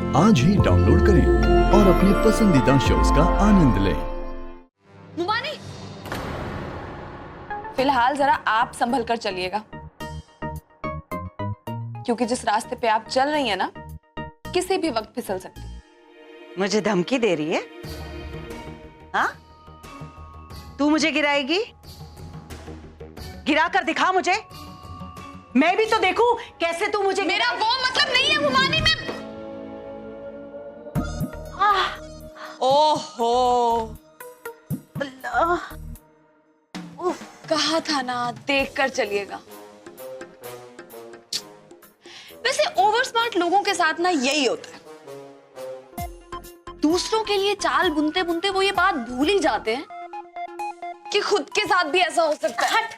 आज ही डाउनलोड करें और अपने पसंदीदा शोज का आनंद लें। मुमानी, फिलहाल जरा आप संभल कर चलिएगा, क्योंकि जिस रास्ते पे आप चल रही हैं ना, किसी भी वक्त फिसल सकती। मुझे धमकी दे रही है? हाँ, तू मुझे गिराएगी? गिरा कर दिखा मुझे, मैं भी तो देखूं कैसे तू मुझे। मेरा वो मतलब नहीं है मुमानी, मैं ओहो अल्लाह, कहा था ना, देख कर चलिएगा। वैसे ओवर स्मार्ट लोगों के साथ ना यही होता है, दूसरों के लिए चाल बुनते बुनते वो ये बात भूल ही जाते हैं कि खुद के साथ भी ऐसा हो सकता है। हट।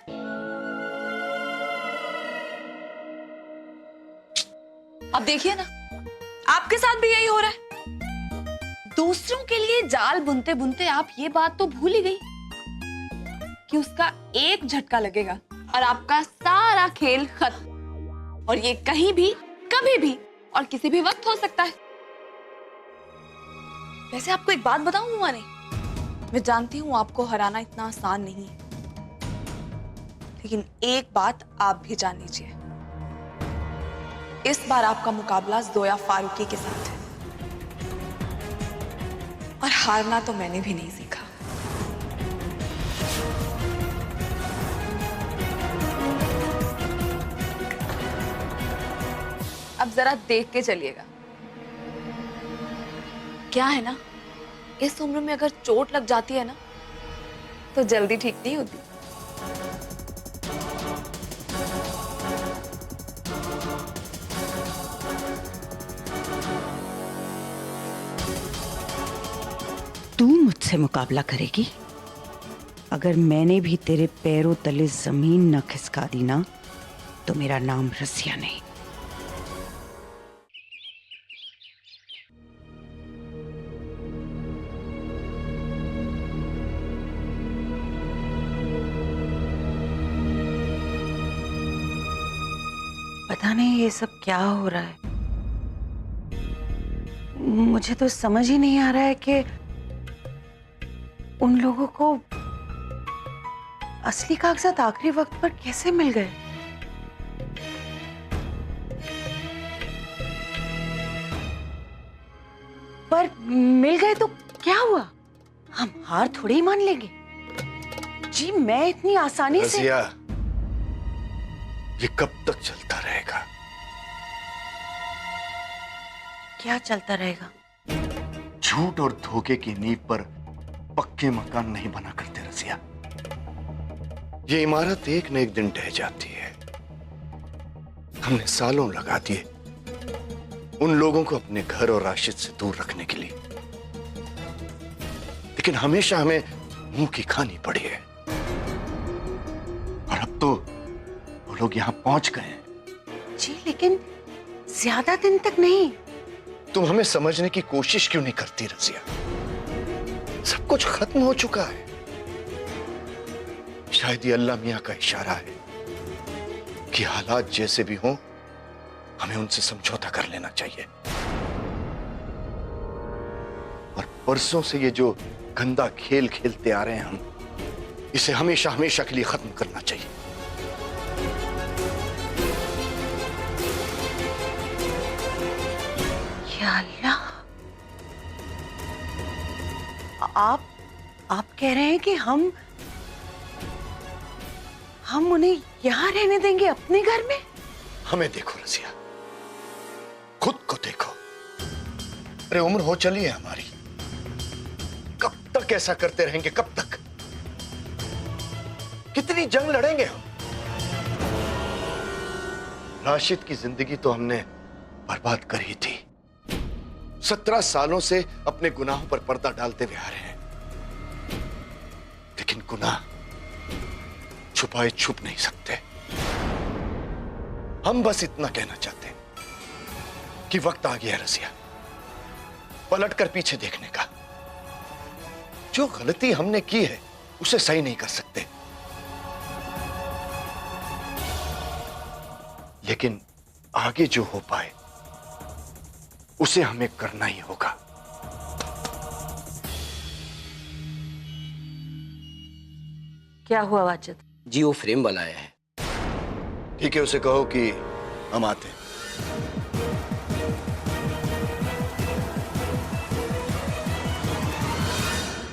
अब देखिए ना, आपके साथ भी यही हो रहा है। दूसरों के लिए जाल बुनते बुनते आप ये बात तो भूल ही गई कि उसका एक झटका लगेगा और आपका सारा खेल खत्म। और ये कहीं भी, कभी भी और किसी भी वक्त हो सकता है। वैसे आपको एक बात बताऊं मुमानी, मैं जानती हूं आपको हराना इतना आसान नहीं है, लेकिन एक बात आप भी जान लीजिए, इस बार आपका मुकाबला जोया फारूकी के साथ है। और हारना तो मैंने भी नहीं सीखा। अब जरा देख के चलिएगा। क्या है ना, इस उम्र में अगर चोट लग जाती है ना, तो जल्दी ठीक नहीं होती। तू मुझसे मुकाबला करेगी? अगर मैंने भी तेरे पैरों तले जमीन न खिसका दी ना, तो मेरा नाम रसिया नहीं। पता नहीं ये सब क्या हो रहा है। मुझे तो समझ ही नहीं आ रहा है कि उन लोगों को असली कागजात आखिरी वक्त पर कैसे मिल गए। पर मिल गए तो क्या हुआ? हम हार थोड़ी ही मान लेंगे। जी मैं इतनी आसानी से। रज़िया, ये कब तक चलता रहेगा? क्या चलता रहेगा? झूठ और धोखे की नींव पर पक्के मकान नहीं बना करते रज़िया। ये इमारत एक न एक दिन ढह जाती है। हमने सालों लगा दिए उन लोगों को अपने घर और राशिद से दूर रखने के लिए, लेकिन हमेशा हमें मुंह की खानी पड़ी है। और अब तो वो लोग यहां पहुंच गए हैं। जी लेकिन ज्यादा दिन तक नहीं। तुम हमें समझने की कोशिश क्यों नहीं करती रज़िया? सब कुछ खत्म हो चुका है। शायद ये अल्लाह मियां का इशारा है कि हालात जैसे भी हों, हमें उनसे समझौता कर लेना चाहिए। और परसों से ये जो गंदा खेल खेलते आ रहे हैं हम, इसे हमेशा हमेशा के लिए खत्म करना चाहिए। या अल्लाह, आप कह रहे हैं कि हम उन्हें यहां रहने देंगे अपने घर में? हमें देखो रज़िया, खुद को देखो। अरे उम्र हो चली है हमारी, कब तक ऐसा करते रहेंगे? कब तक? कितनी जंग लड़ेंगे हम? राशिद की जिंदगी तो हमने बर्बाद कर ही थी। 17 सालों से अपने गुनाहों पर पर्दा डालते हुए आ रहे हैं, लेकिन गुनाह छुपाए छुप नहीं सकते। हम बस इतना कहना चाहते हैं कि वक्त आ गया है रज़िया, पलट कर पीछे देखने का। जो गलती हमने की है उसे सही नहीं कर सकते, लेकिन आगे जो हो पाए उसे हमें करना ही होगा। क्या हुआ वाजिद? जी वो फ्रेम वाला आया है। ठीक है, उसे कहो कि हम आते हैं।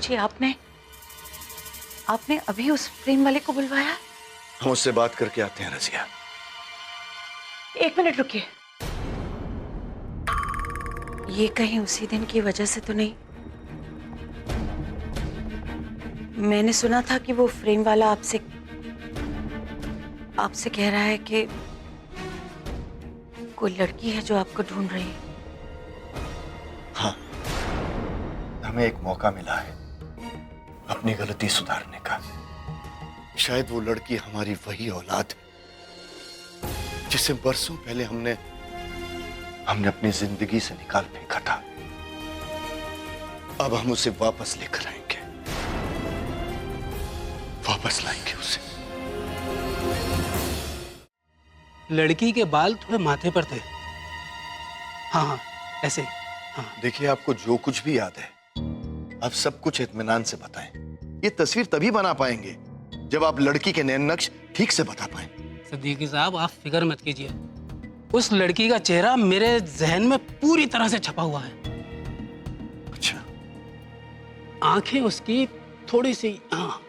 जी आपने अभी उस फ्रेम वाले को बुलवाया? हम उससे बात करके आते हैं रजिया। 1 मिनट रुकिए। ये कहीं उसी दिन की वजह से तो नहीं? मैंने सुना था कि वो फ्रेम वाला आपसे कह रहा है कि कोई लड़की है जो आपको ढूंढ रही है। हाँ, हमें एक मौका मिला है अपनी गलती सुधारने का। शायद वो लड़की हमारी वही औलाद है जिसे बरसों पहले हमने अपनी जिंदगी से निकाल फेंका था। अब हम उसे वापस लेकर आएंगे, वापस लाएंगे उसे। लड़की के बाल थोड़े माथे पर थे। हाँ हाँ ऐसे ही। हाँ देखिए, आपको जो कुछ भी याद है आप सब कुछ इत्मीनान से बताएं। ये तस्वीर तभी बना पाएंगे जब आप लड़की के नैन नक्श ठीक से बता पाएं। सिद्दीकी साहब आप फिक्र मत कीजिए, उस लड़की का चेहरा मेरे जहन में पूरी तरह से छपा हुआ है। अच्छा, आंखें उसकी थोड़ी सी, हाँ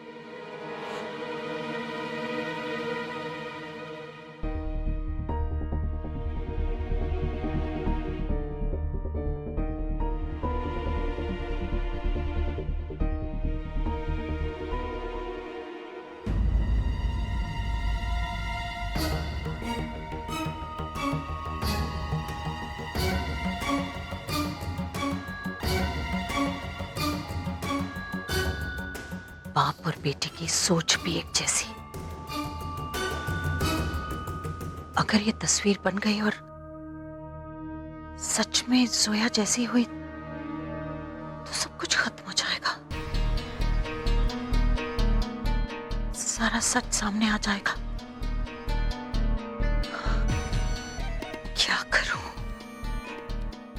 बाप और बेटे की सोच भी एक जैसी। अगर ये तस्वीर बन गई और सच में जोया जैसी हुई तो सब कुछ खत्म हो जाएगा, सारा सच सामने आ जाएगा।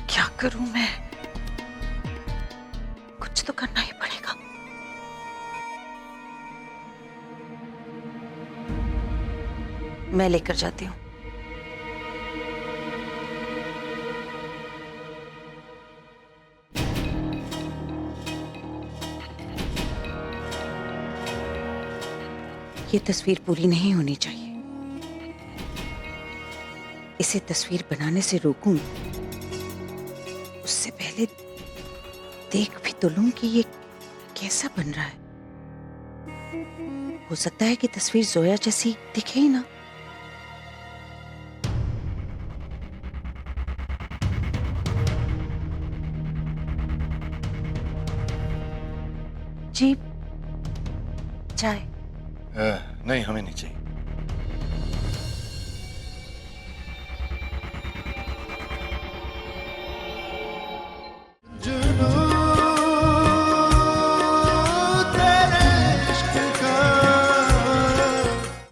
क्या करूं मैं? कुछ तो करना ही पड़ेगा। मैं लेकर जाती हूँ। ये तस्वीर पूरी नहीं होनी चाहिए। इसे तस्वीर बनाने से रोकूं, उससे पहले देख भी तो लूं कि ये कैसा बन रहा है। हो सकता है कि तस्वीर जोया जैसी दिखे ही ना। जी, चाय? नहीं, हमें नहीं चाहिए।